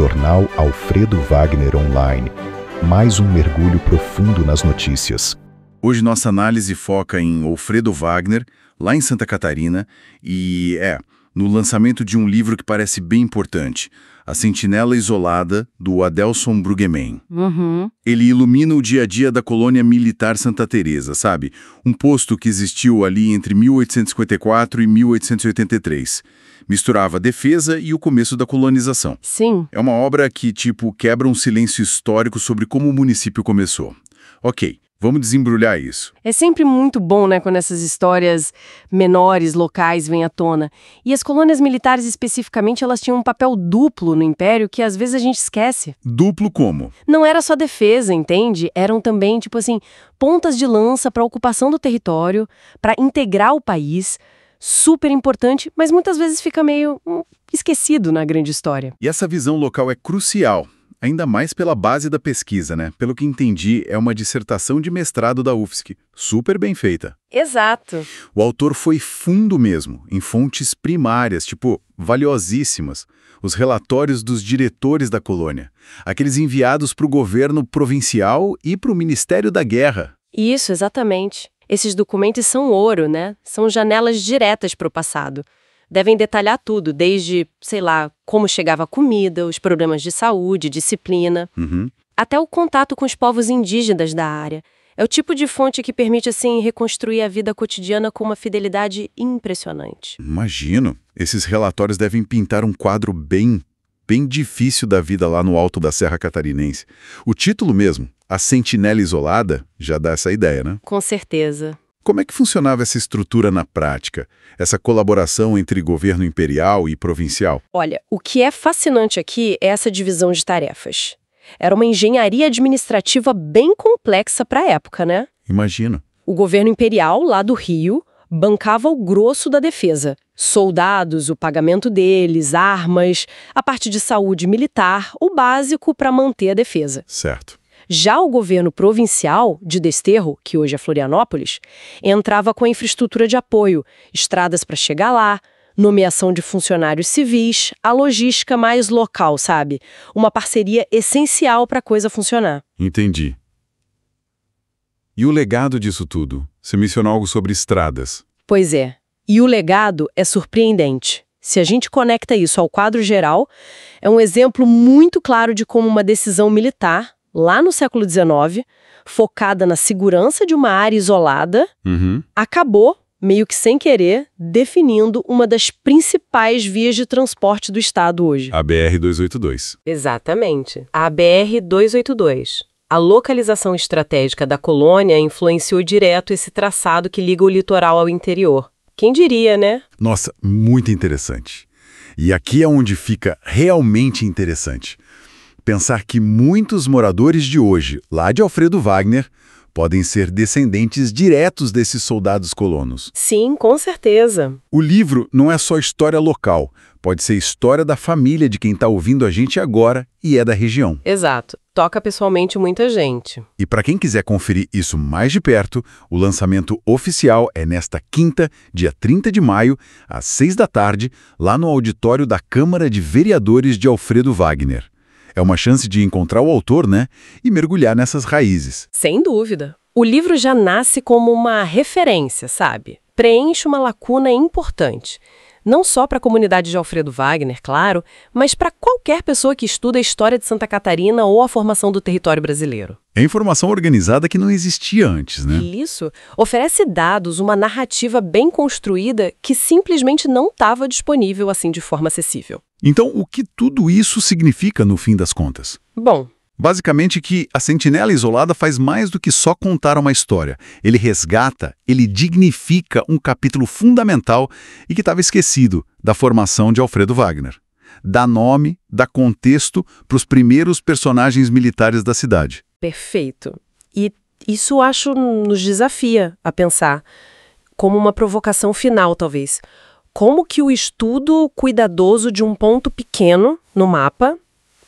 Jornal Alfredo Wagner Online. Mais um mergulho profundo nas notícias. Hoje nossa análise foca em Alfredo Wagner, lá em Santa Catarina, e no lançamento de um livro que parece bem importante, A Sentinela Isolada, do Adelson Brueggemann. Ele ilumina o dia a dia da colônia militar Santa Teresa, sabe? Um posto que existiu ali entre 1854 e 1883. Misturava a defesa e o começo da colonização. Sim. É uma obra que, quebra um silêncio histórico sobre como o município começou. Ok, vamos desembrulhar isso. É sempre muito bom, né, quando essas histórias menores, locais, vêm à tona. E as colônias militares, especificamente, elas tinham um papel duplo no Império que às vezes a gente esquece. Duplo como? Não era só defesa, entende? Eram também, pontas de lança para a ocupação do território, para integrar o país. Super importante, mas muitas vezes fica meio esquecido na grande história. E essa visão local é crucial, ainda mais pela base da pesquisa, né? Pelo que entendi, é uma dissertação de mestrado da UFSC, super bem feita. Exato. O autor foi fundo mesmo, em fontes primárias, valiosíssimas. Os relatórios dos diretores da colônia, aqueles enviados para o governo provincial e para o Ministério da Guerra. Isso, exatamente. Esses documentos são ouro, né? São janelas diretas para o passado. Devem detalhar tudo, desde, como chegava a comida, os problemas de saúde, disciplina, até o contato com os povos indígenas da área. É o tipo de fonte que permite, reconstruir a vida cotidiana com uma fidelidade impressionante. Imagino. Esses relatórios devem pintar um quadro bem difícil da vida lá no alto da Serra Catarinense. O título mesmo, A Sentinela Isolada, já dá essa ideia, né? Com certeza. Como é que funcionava essa estrutura na prática? Essa colaboração entre governo imperial e provincial? Olha, o que é fascinante aqui é essa divisão de tarefas. Era uma engenharia administrativa bem complexa para a época, né? Imagino. O governo imperial, lá do Rio, bancava o grosso da defesa. Soldados, o pagamento deles, armas, a parte de saúde militar, o básico para manter a defesa. Certo. Já o governo provincial, de Desterro, que hoje é Florianópolis, entrava com a infraestrutura de apoio, estradas para chegar lá, nomeação de funcionários civis, a logística mais local, sabe? Uma parceria essencial para a coisa funcionar. Entendi. E o legado disso tudo? Você mencionou algo sobre estradas. Pois é. E o legado é surpreendente. Se a gente conecta isso ao quadro geral, é um exemplo muito claro de como uma decisão militar, lá no século XIX, focada na segurança de uma área isolada, acabou, meio que sem querer, definindo uma das principais vias de transporte do Estado hoje. A BR-282. Exatamente. A BR-282. A localização estratégica da colônia influenciou direto esse traçado que liga o litoral ao interior. Quem diria, né? Nossa, muito interessante. E aqui é onde fica realmente interessante. Pensar que muitos moradores de hoje, lá de Alfredo Wagner, podem ser descendentes diretos desses soldados colonos. Sim, com certeza. O livro não é só história local, pode ser história da família de quem está ouvindo a gente agora e é da região. Exato. Toca pessoalmente muita gente. E para quem quiser conferir isso mais de perto, o lançamento oficial é nesta quinta, dia 30 de maio, às 6 da tarde, lá no auditório da Câmara de Vereadores de Alfredo Wagner. É uma chance de encontrar o autor, né? E mergulhar nessas raízes. Sem dúvida. O livro já nasce como uma referência, sabe? Preenche uma lacuna importante. Não só para a comunidade de Alfredo Wagner, claro, mas para qualquer pessoa que estuda a história de Santa Catarina ou a formação do território brasileiro. É informação organizada que não existia antes, né? Isso oferece dados, uma narrativa bem construída que simplesmente não estava disponível assim de forma acessível. Então, o que tudo isso significa no fim das contas? Bom, basicamente que A Sentinela Isolada faz mais do que só contar uma história. Ele resgata, ele dignifica um capítulo fundamental e que estava esquecido da formação de Alfredo Wagner. Dá nome, dá contexto para os primeiros personagens militares da cidade. Perfeito. E isso acho nos desafia a pensar, como uma provocação final, talvez. Como que o estudo cuidadoso de um ponto pequeno no mapa,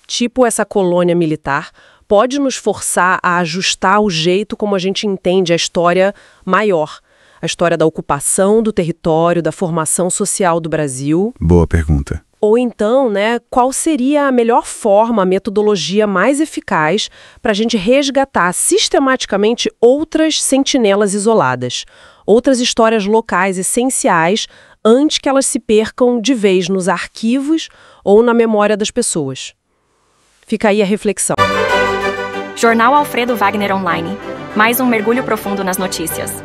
tipo essa colônia militar, pode nos forçar a ajustar o jeito como a gente entende a história maior, a história da ocupação do território, da formação social do Brasil? Boa pergunta. Ou então, né, qual seria a melhor forma, a metodologia mais eficaz para a gente resgatar sistematicamente outras sentinelas isoladas, outras histórias locais essenciais antes que elas se percam de vez nos arquivos ou na memória das pessoas. Fica aí a reflexão. Jornal Alfredo Wagner Online. Mais um mergulho profundo nas notícias.